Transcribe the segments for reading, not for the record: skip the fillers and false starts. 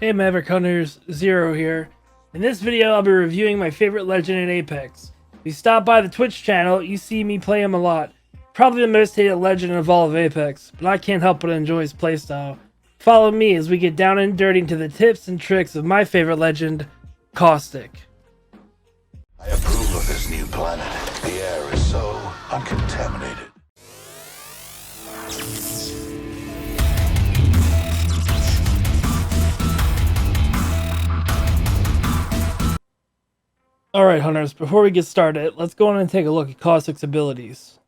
Hey Maverick Hunters, Zero here. In this video I'll be reviewing my favorite legend in Apex. If you stop by the Twitch channel, you see me play him a lot. Probably the most hated legend of all of Apex, but I can't help but enjoy his playstyle. Follow me as we get down and dirty into the tips and tricks of my favorite legend, Caustic. I approve of this new planet. The air is so uncontaminated. Alright Hunters, before we get started, let's go on and take a look at Cossacks Abilities.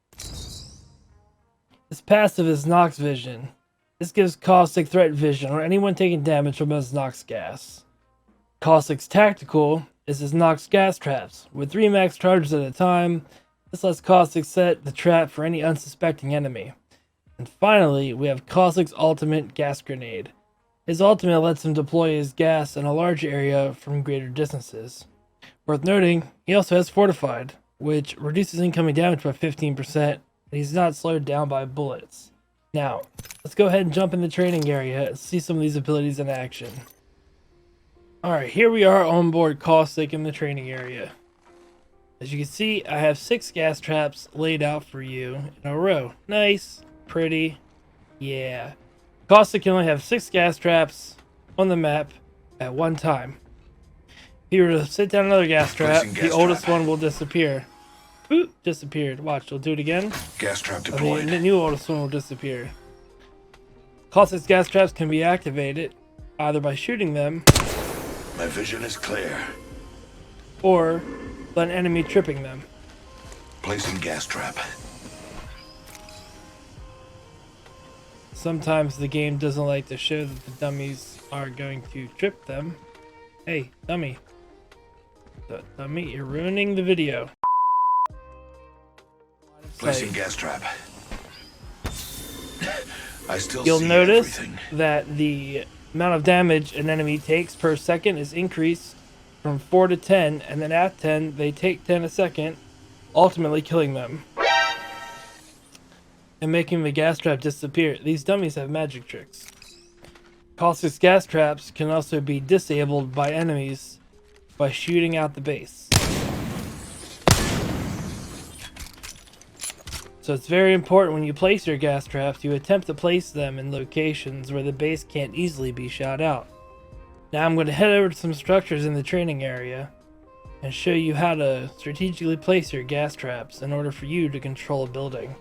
His passive is Nox Vision. This gives Caustic threat vision on anyone taking damage from his Nox gas. Caustic's Tactical is his Nox gas traps. With 3 max charges at a time, this lets Caustic set the trap for any unsuspecting enemy. And finally, we have Caustic's ultimate Gas Grenade. His ultimate lets him deploy his gas in a large area from greater distances. Worth noting, he also has Fortified, which reduces incoming damage by 15%, and he's not slowed down by bullets. Now, let's go ahead and jump in the training area and see some of these abilities in action. Alright, here we are on board Caustic in the training area. As you can see, I have 6 gas traps laid out for you in a row. Nice, pretty, yeah. Caustic can only have 6 gas traps on the map at one time. If you were to sit down another gas trap, the oldest one will disappear. Boop, disappeared. Watch, we'll do it again. Gas trap deployed. The new oldest one will disappear. Caustic's gas traps can be activated either by shooting them, My vision is clear. or by an enemy tripping them. Placing gas trap. Sometimes the game doesn't like to show that the dummies are going to trip them. Hey, dummy. Dummy, you're ruining the video. Placing gas trap. I still You'll see notice everything. that the amount of damage an enemy takes per second is increased from 4 to 10, and then at 10 they take 10 a second, ultimately killing them and making the gas trap disappear. These dummies have magic tricks. Caustic's gas traps can also be disabled by enemies by shooting out the base. So it's very important when you place your gas traps, you attempt to place them in locations where the base can't easily be shot out. Now I'm going to head over to some structures in the training area and show you how to strategically place your gas traps in order for you to control a building.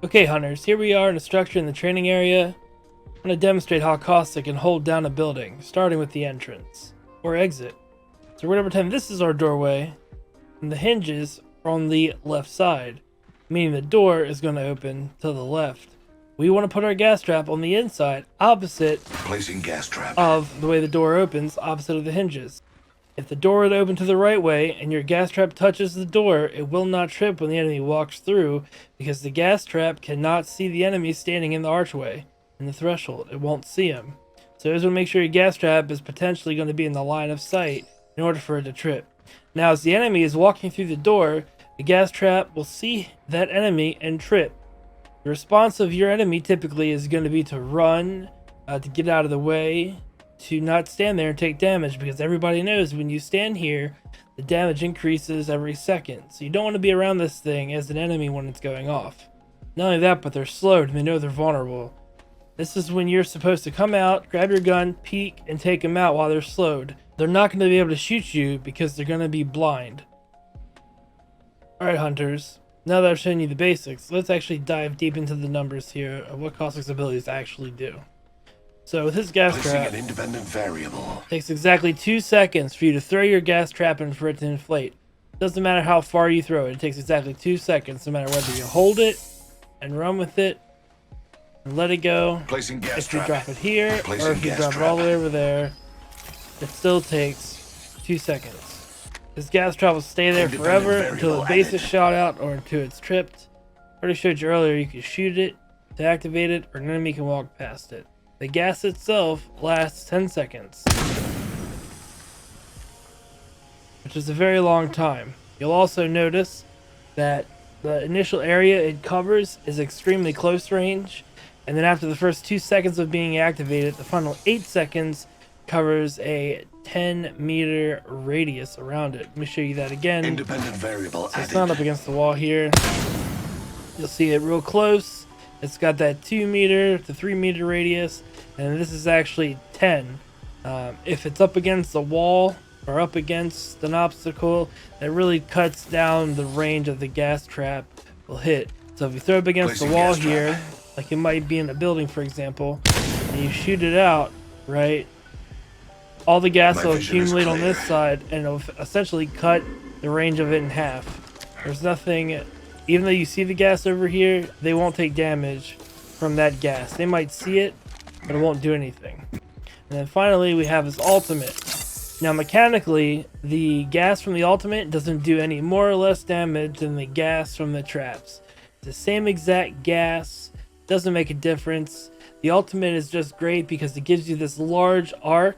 Okay Hunters, here we are in a structure in the training area. I'm going to demonstrate how Caustic can hold down a building, starting with the entrance, or exit. So we're going to pretend this is our doorway, and the hinges are on the left side, meaning the door is going to open to the left. We want to put our gas trap on the inside, opposite Placing gas trap. of the way the door opens, opposite of the hinges. If the door would open to the right way, and your gas trap touches the door, it will not trip when the enemy walks through, because the gas trap cannot see the enemy standing in the archway. In the threshold, it won't see him. So you just want to make sure your gas trap is potentially going to be in the line of sight in order for it to trip. Now as the enemy is walking through the door, the gas trap will see that enemy and trip. The response of your enemy typically is going to be to run, to get out of the way, to not stand there and take damage, because everybody knows when you stand here, the damage increases every second. So you don't want to be around this thing as an enemy when it's going off. Not only that, but they're slowed and they know they're vulnerable. This is when you're supposed to come out, grab your gun, peek, and take them out while they're slowed. They're not going to be able to shoot you because they're going to be blind. Alright Hunters, now that I've shown you the basics, let's actually dive deep into the numbers here of what Cossacks Abilities actually do. So with his gas Placing trap, an independent variable. it takes exactly 2 seconds for you to throw your gas trap and for it to inflate. Doesn't matter how far you throw it, it takes exactly 2 seconds, no matter whether you hold it and run with it, and let it go. Placing gas If you trap. drop it here, Placing or if you gas drop it trap. all the way over there, it still takes 2 seconds. This gas trap will stay there Independent forever until the variable base added. is shot out or until it's tripped. I already showed you earlier you can shoot it to activate it, or an enemy can walk past it. The gas itself lasts 10 seconds, which is a very long time. You'll also notice that the initial area it covers is extremely close range, and then after the first 2 seconds of being activated, the final 8 seconds covers a 10-meter radius around it. Let me show you that again. Independent variable So it's added. not up against the wall here. You'll see it real close. It's got that 2-meter to 3-meter radius, and this is actually 10. If it's up against the wall or up against an obstacle, it really cuts down the range of the gas trap will hit. So if you throw it up against the Placing wall gas trap. here, like it might be in a building, for example, and you shoot it out, right? All the gas My will vision is accumulate on this clear. side, and it'll essentially cut the range of it in half. There's nothing, even though you see the gas over here, they won't take damage from that gas. They might see it, but it won't do anything. And then finally, we have his ultimate. Now, mechanically, the gas from the ultimate doesn't do any more or less damage than the gas from the traps. It's the same exact gas, doesn't make a difference. The ultimate is just great because it gives you this large arc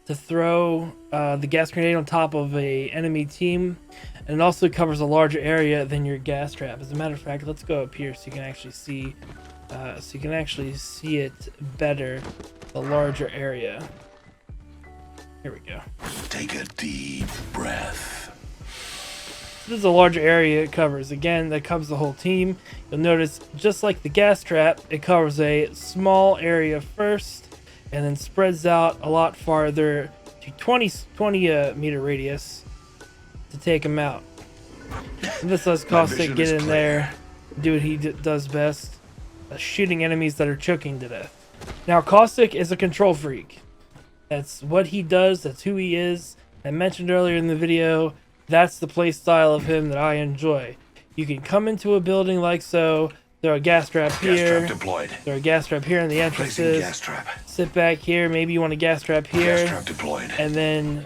to throw the gas grenade on top of a enemy team, and it also covers a larger area than your gas trap. As a matter of fact, let's go up here so you can actually see it better, the larger area. Here we go. Take a deep breath. This is a larger area it covers. Again, that covers the whole team. You'll notice, just like the gas trap, it covers a small area first and then spreads out a lot farther to 20 meter radius to take them out. And this lets Caustic vision get is in clear. there, do what he does best, shooting enemies that are choking to death. Now, Caustic is a control freak. That's what he does. That's who he is. I mentioned earlier in the video, that's the play style of him that I enjoy. You can come into a building like so, throw a gas trap Gas here, trap deployed. throw a gas trap here in the Placing entrances, gas trap. sit back here, maybe you want a gas trap Gas here, trap deployed. and then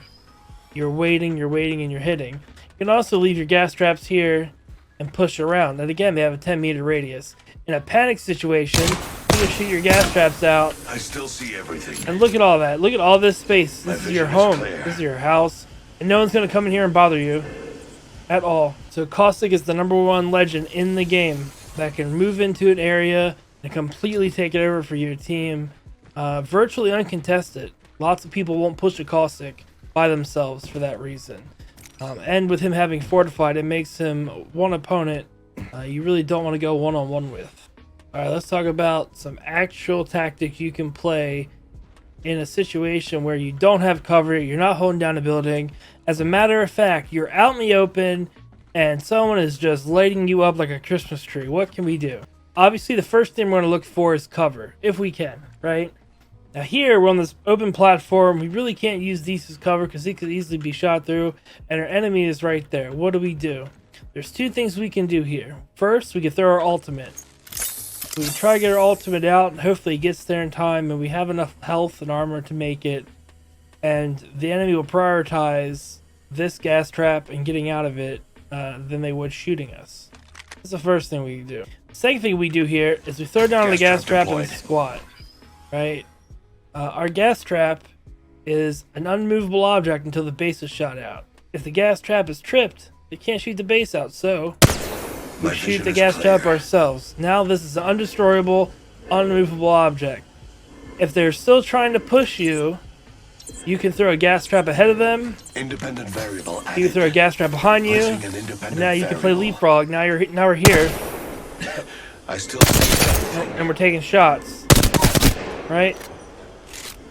you're waiting, and you're hitting. You can also leave your gas traps here and push around. And again, they have a 10-meter radius. In a panic situation, you can shoot your gas traps out. I still see everything. And look at all that. Look at all this space. My This is your vision is home. clear. This is your house. And no one's going to come in here and bother you at all. So Caustic is the #1 legend in the game that can move into an area and completely take it over for your team. Virtually uncontested. Lots of people won't push a Caustic by themselves for that reason. And with him having fortified, it makes him one opponent you really don't want to go one-on-one with. All right, let's talk about some actual tactics you can play in a situation where you don't have cover, you're not holding down a building. As a matter of fact, you're out in the open and someone is just lighting you up like a Christmas tree. What can we do? Obviously, the first thing we're going to look for is cover, if we can, right? Now here, we're on this open platform. We really can't use these as cover because he could easily be shot through, and our enemy is right there. What do? There's two things we can do here. First, we can throw our ultimate. We can try to get our ultimate out, and hopefully it gets there in time, and we have enough health and armor to make it. And the enemy will prioritize this gas trap and getting out of it than they would shooting us. That's the first thing we can do. The second thing we do here is we throw down the gas trap and deployed. squat. Right? Our gas trap is an unmovable object until the base is shot out. If the gas trap is tripped, they can't shoot the base out, so we My shoot vision the is gas trap clear. ourselves. Now this is an undestroyable, unmovable object. If they're still trying to push you, you can throw a gas trap ahead of them. Independent variable added. You can throw a gas trap behind you. Placing an independent And now you can play variable. leapfrog. Now we're here, I still see everything. and we're taking shots. Right?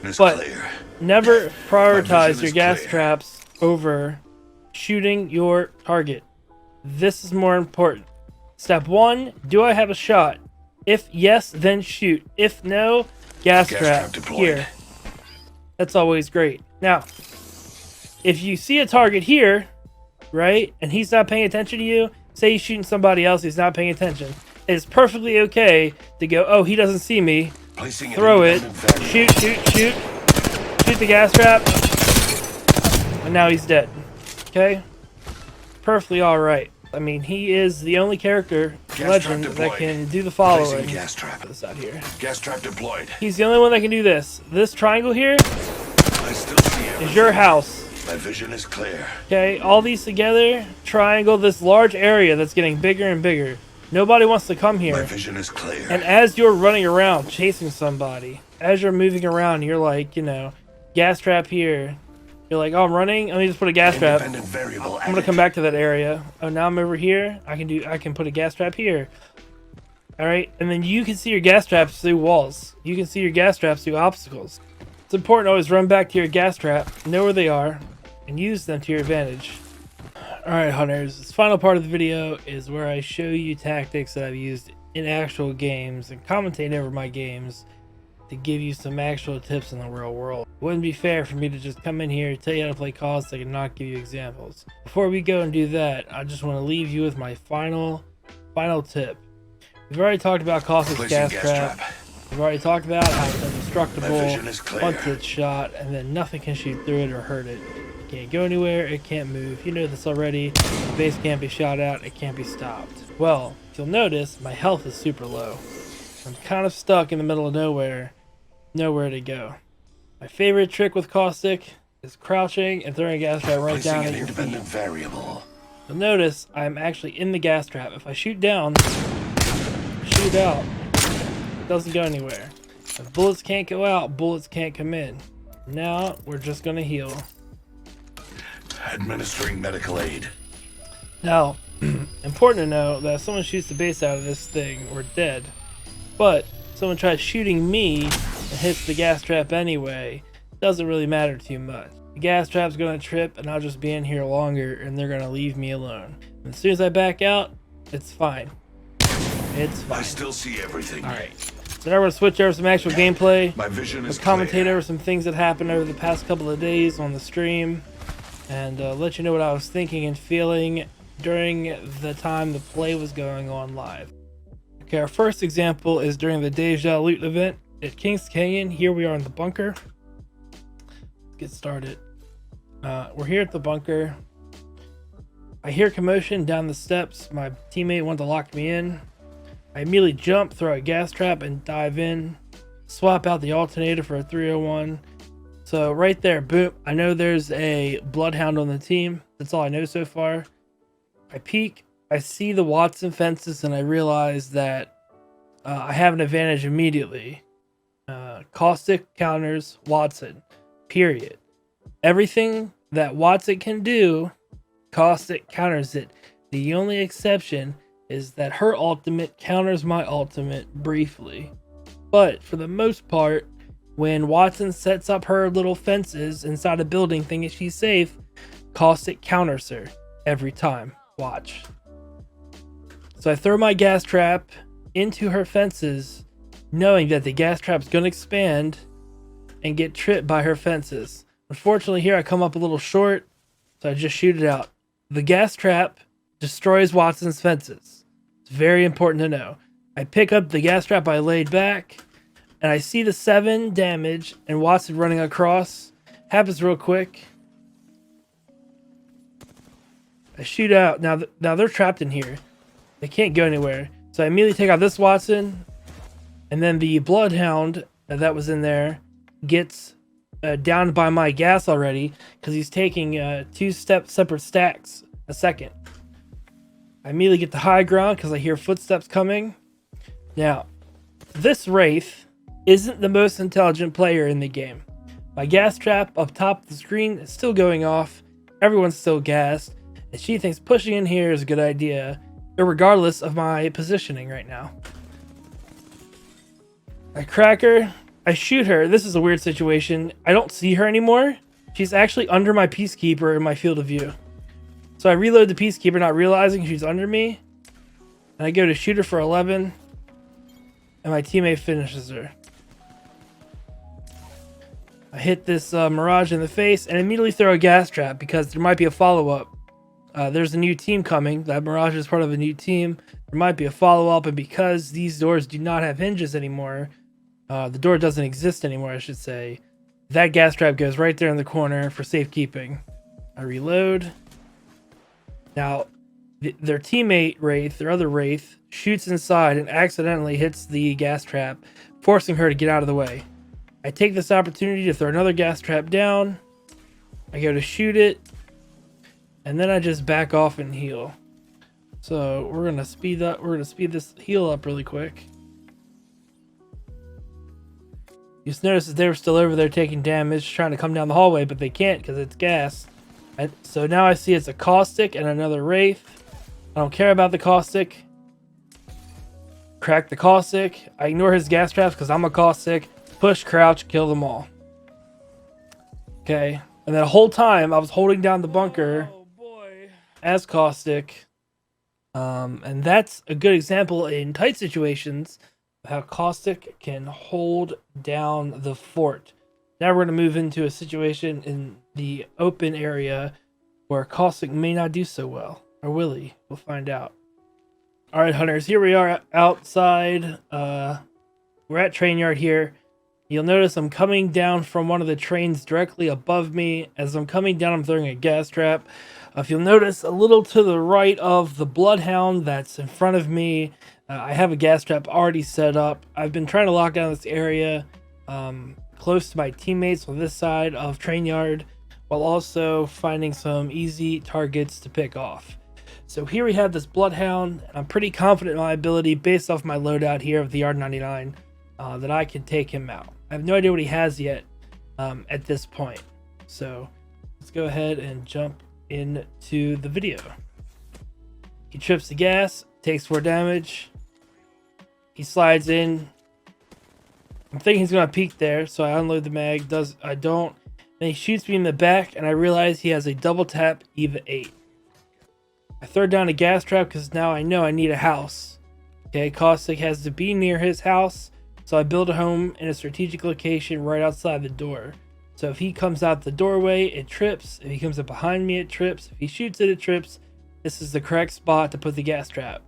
It's But clear. never prioritize vision your is gas clear. traps over shooting your target. This is more important. Step 1, do I have a shot? If yes, then shoot. If no, gas Gas trap trap deployed. here. That's always great. Now, if you see a target here, right, and he's not paying attention to you, say he's shooting somebody else, he's not paying attention. It's perfectly okay to go, oh, he doesn't see me. Placing an Throw it. independent variable. Shoot. Shoot the gas trap. And now he's dead. Okay? Perfectly alright. I mean, he is the only character, Gas legend, trap that deployed. can do the Placing following. gas trap. This out here. Gas trap deployed. He's the only one that can do this. This triangle here I still see everything. is your house. My vision is clear. Okay? All these together, triangle this large area that's getting bigger and bigger. Nobody wants to come My here. vision is clear. And as you're running around chasing somebody, as you're moving around, you're like, gas trap here. You're like, oh, I'm running. Let me just put a gas trap. Independent variable I'm gonna come back to that area. Oh, now I'm over here. I can put a gas trap here. All right, and then you can see your gas traps through walls. You can see your gas traps through obstacles. It's important to always run back to your gas trap, know where they are, and use them to your advantage. All right, hunters. This final part of the video is where I show you tactics that I've used in actual games and commentate over my games to give you some actual tips in the real world. It wouldn't be fair for me to just come in here, tell you how to play Caustic, and not give you examples. Before we go and do that, I just want to leave you with my final tip. We've already talked about Cossacks gas trap. We've already talked about how it's indestructible once it's shot, and then nothing can shoot through it or hurt it. It can't go anywhere, it can't move. You know this already. The base can't be shot out, it can't be stopped. Well, if you'll notice, my health is super low. I'm kind of stuck in the middle of nowhere to go. My favorite trick with Caustic is crouching and throwing a gas trap right down at your feet. Variable. You'll notice I'm actually in the gas trap. If I shoot down, shoot out, it doesn't go anywhere. If bullets can't go out, bullets can't come in. Now we're just gonna heal. Administering medical aid. Now, important to know that if someone shoots the base out of this thing, we're dead. But if someone tries shooting me and hits the gas trap anyway, it doesn't really matter too much. The gas trap's gonna trip and I'll just be in here longer and they're gonna leave me alone. And as soon as I back out, it's fine. It's fine. I still see everything. Alright. So now we're gonna switch over some actual gameplay. My vision is commentate clear. over some things that happened over the past couple of days on the stream. And let you know what I was thinking and feeling during the time the play was going on live. Okay, our first example is during the Deja loot event at Kings Canyon. Here we are in the bunker. Let's get started. We're here at the bunker. I hear commotion down the steps. My teammate wanted to lock me in. I immediately jump, throw a gas trap, and dive in. Swap out the alternator for a 301. So right there, boom. I know there's a bloodhound on the team. That's all I know so far. I peek. I see the Watson fences, and I realize that I have an advantage immediately. Caustic counters Watson, period. Everything that Watson can do, Caustic counters it. The only exception is that her ultimate counters my ultimate briefly. But for the most part, when Watson sets up her little fences inside a building thinking she's safe, Caustic counters her every time. Watch. So I throw my gas trap into her fences, knowing that the gas trap's gonna expand and get tripped by her fences. Unfortunately, here I come up a little short, so I just shoot it out. The gas trap destroys Watson's fences. It's very important to know. I pick up the gas trap I laid back, and I see the 7 damage and Watson running across. Happens real quick. I shoot out. Now they're trapped in here. They can't go anywhere. So I immediately take out this Watson, and then the Bloodhound that was in there gets downed by my gas already because he's taking 2 separate stacks a second. I immediately get the high ground because I hear footsteps coming. Now, this Wraith isn't the most intelligent player in the game. My gas trap up top of the screen is still going off. Everyone's still gassed, and she thinks pushing in here is a good idea, regardless of my positioning right now. I crack her. I shoot her. This is a weird situation. I don't see her anymore. She's actually under my Peacekeeper in my field of view. So I reload the Peacekeeper, not realizing she's under me. And I go to shoot her for 11. And my teammate finishes her. I hit this Mirage in the face and immediately throw a gas trap because there might be a follow-up. There's a new team coming. That Mirage is part of a new team. There might be a follow-up, and because these doors do not have hinges anymore, the door doesn't exist anymore, I should say, that gas trap goes right there in the corner for safekeeping. I reload. Now, their teammate Wraith, their other Wraith, shoots inside and accidentally hits the gas trap, forcing her to get out of the way. I take this opportunity to throw another gas trap down. I go to shoot it, and then I just back off and heal. So we're gonna speed up. We're gonna speed this heal up really quick. You just notice that they were still over there taking damage, trying to come down the hallway, but they can't because it's gas. So now I see it's a Caustic and another Wraith. I don't care about the Caustic. Crack the Caustic. I ignore his gas traps because I'm a Caustic. Push, crouch, kill them all. Okay. And the whole time I was holding down the bunker as Caustic. And that's a good example in tight situations of how Caustic can hold down the fort. Now we're going to move into a situation in the open area where Caustic may not do so well. Or will he? We'll find out. Alright, hunters, here we are outside. We're at train yard here. You'll notice I'm coming down from one of the trains directly above me. As I'm coming down, I'm throwing a gas trap. If you'll notice, a little to the right of the Bloodhound that's in front of me, I have a gas trap already set up. I've been trying to lock down this area close to my teammates on this side of train yard, while also finding some easy targets to pick off. So here we have this Bloodhound, and I'm pretty confident in my ability, based off my loadout here of the R99, that I can take him out. I have no idea what he has yet at this point. So let's go ahead and jump into the video. He trips the gas, takes 4 damage. He slides in. I'm thinking he's gonna peek there, so I unload the mag. I don't. Then he shoots me in the back, and I realize he has a double tap EVA 8. I throw down a gas trap because now I know I need a house. Okay, Caustic has to be near his house, so I build a home in a strategic location right outside the door. So if he comes out the doorway, it trips. If he comes up behind me, it trips. If he shoots it, it trips. This is the correct spot to put the gas trap.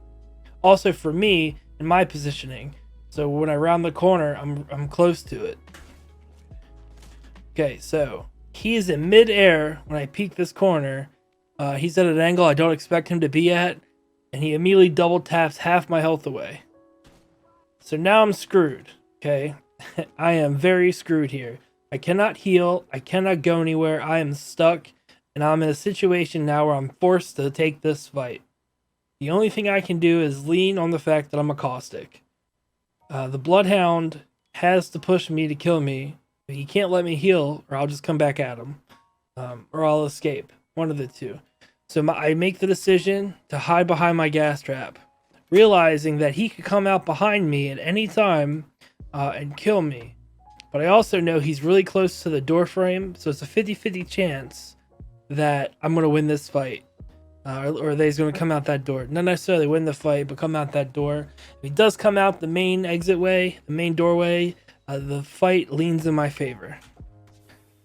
Also for me, in my positioning, so when I round the corner, I'm close to it. Okay, so he is in mid-air when I peek this corner. He's at an angle I don't expect him to be at, and he immediately double taps half my health away. So now I'm screwed, okay? I am very screwed here. I cannot heal, I cannot go anywhere, I am stuck, and I'm in a situation now where I'm forced to take this fight. The only thing I can do is lean on the fact that I'm a Caustic. The Bloodhound has to push me to kill me. He can't let me heal, or I'll just come back at him. Or I'll escape. One of the two. So I make the decision to hide behind my gas trap, realizing that he could come out behind me at any time and kill me. But I also know he's really close to the door frame, so it's a 50-50 chance that I'm going to win this fight. Or that he's going to come out that door. Not necessarily win the fight, but come out that door. If he does come out the main exit way, the main doorway, the fight leans in my favor.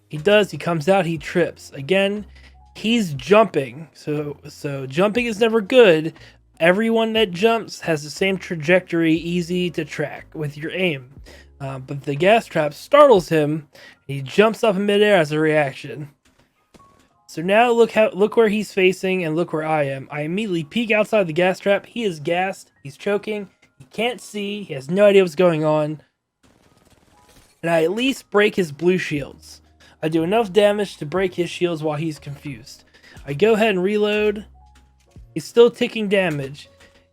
He does, he comes out, he trips. Again, he's jumping. So jumping is never good. Everyone that jumps has the same trajectory, easy to track with your aim. But the gas trap startles him. He jumps up in midair as a reaction. So now look where he's facing and look where I am. I immediately peek outside the gas trap. He is gassed. He's choking. He can't see. He has no idea what's going on. And I at least break his blue shields. I do enough damage to break his shields while he's confused. I go ahead and reload. He's still taking damage.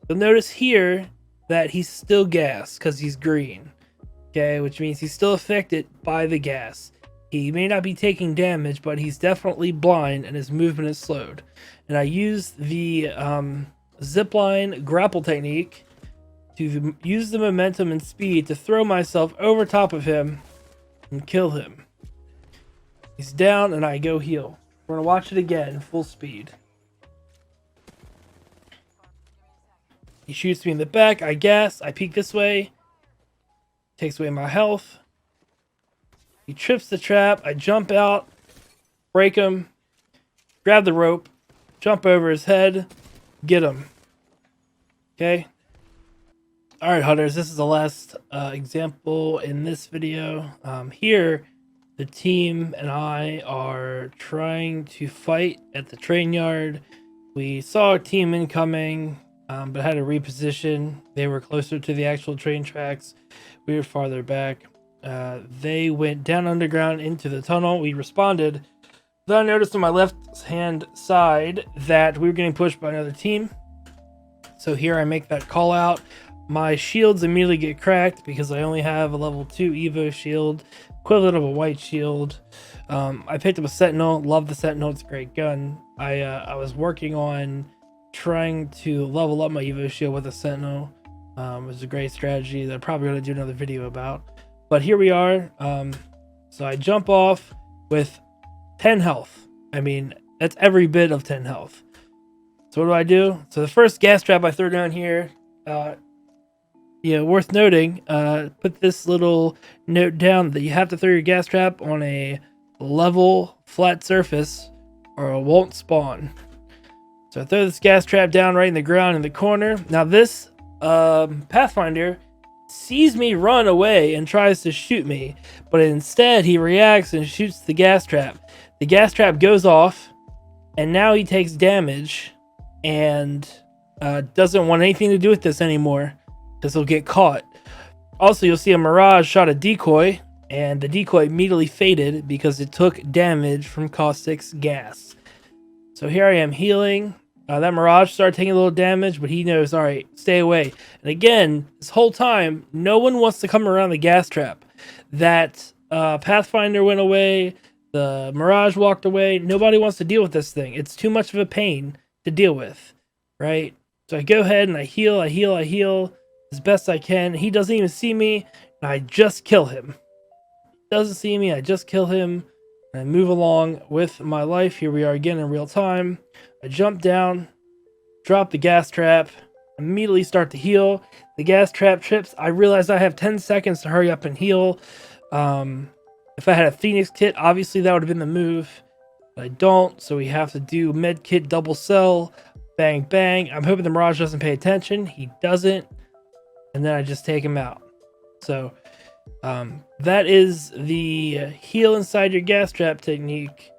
You'll notice here that he's still gassed because he's green. Okay, which means he's still affected by the gas. He may not be taking damage, but he's definitely blind and his movement is slowed. And I use the zipline grapple technique to use the momentum and speed to throw myself over top of him and kill him. He's down and I go heal. We're gonna watch it again, full speed. He shoots me in the back, I gas, I peek this way. Takes away my health. He trips the trap, I jump out, break him, grab the rope, jump over his head, get him. Okay? Alright, hunters, this is the last example in this video. Here, the team and I are trying to fight at the train yard. We saw a team incoming, but had to reposition. They were closer to the actual train tracks. We were farther back. They went down underground into the tunnel. We responded. Then I noticed on my left-hand side that we were getting pushed by another team. So here I make that call out. my shields immediately get cracked because I only have a level 2 Evo shield, equivalent of a white shield. I picked up a Sentinel, love the Sentinel, it's a great gun. I was working on trying to level up my Evo shield with a Sentinel. It was a great strategy that I'm probably going to do another video about. But here we are. So I jump off with 10 health. I mean, that's every bit of 10 health. So what do? So the first gas trap I throw down here, yeah, worth noting, put this little note down that you have to throw your gas trap on a level, flat surface, or it won't spawn. So I throw this gas trap down right in the ground in the corner. Now this Pathfinder sees me run away and tries to shoot me, but instead he reacts and shoots the gas trap. The gas trap goes off, and now he takes damage and doesn't want anything to do with this anymore because he'll get caught. Also, you'll see a Mirage shot a decoy, and the decoy immediately faded because it took damage from Caustic's gas. So here I am healing. That Mirage started taking a little damage, but he knows, all right, stay away. And again, this whole time, no one wants to come around the gas trap. That Pathfinder went away. The Mirage walked away. Nobody wants to deal with this thing. It's too much of a pain to deal with, right? So I go ahead and I heal as best I can. He doesn't even see me, and I just kill him. He doesn't see me, I just kill him, and I move along with my life. Here we are again in real time. I jump down, drop the gas trap, immediately start to heal. The gas trap trips. I realize I have 10 seconds to hurry up and heal. If I had a Phoenix kit, obviously that would have been the move. But I don't, so we have to do med kit double cell. Bang, bang. I'm hoping the Mirage doesn't pay attention. He doesn't. And then I just take him out. So that is the heal inside your gas trap technique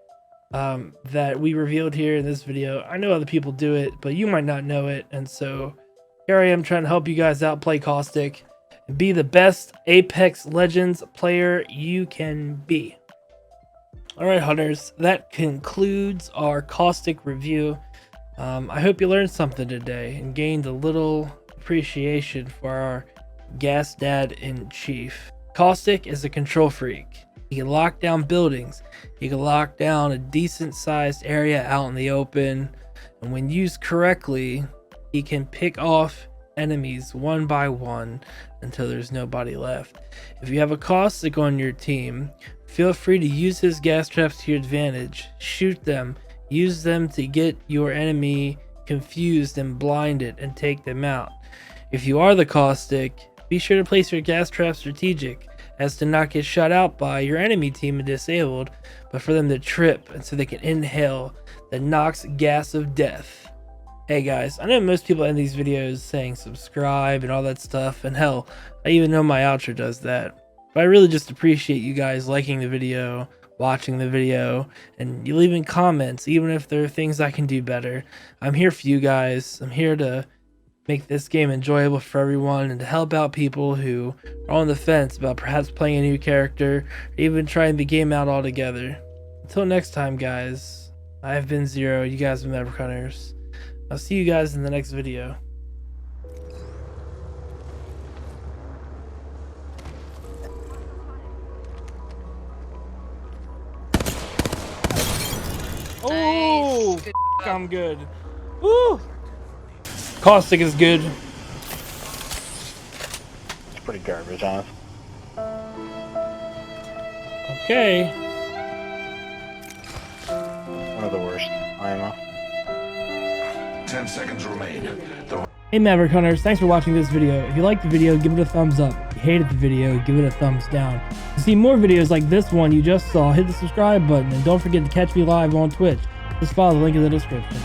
that we revealed here in this video. I know other people do it, but you might not know it. And so here I am trying to help you guys out play Caustic and be the best Apex Legends player you can be. Alright, hunters, that concludes our Caustic review. I hope you learned something today and gained a little appreciation for our gas dad in chief. Caustic is a control freak. He can lock down buildings. He can lock down a decent sized area out in the open. And when used correctly, he can pick off enemies one by one until there's nobody left. If you have a Caustic on your team, feel free to use his gas traps to your advantage. Shoot them. Use them to get your enemy confused and blinded and take them out. If you are the Caustic, be sure to place your gas traps strategic as to not get shot out by your enemy team and disabled, but for them to trip and so they can inhale the Nox gas of death. Hey guys, I know most people end these videos saying subscribe and all that stuff, and hell, I even know my outro does that. But I really just appreciate you guys liking the video, watching the video, and you leaving comments, even if there are things I can do better. I'm here for you guys. I'm here to make this game enjoyable for everyone and to help out people who are on the fence about perhaps playing a new character or even trying the game out altogether. Until next time, guys, I've been Zero. You guys have been Maverick Hunters. I'll see you guys in the next video. Oh, Nice. I'm good. Woo! Caustic is good. It's pretty garbage, huh? Okay. One of the worst IMO. 10 seconds remain. Hey Maverick Hunters, thanks for watching this video. If you liked the video, give it a thumbs up. If you hated the video, give it a thumbs down. To see more videos like this one you just saw, hit the subscribe button and don't forget to catch me live on Twitch. Just follow the link in the description.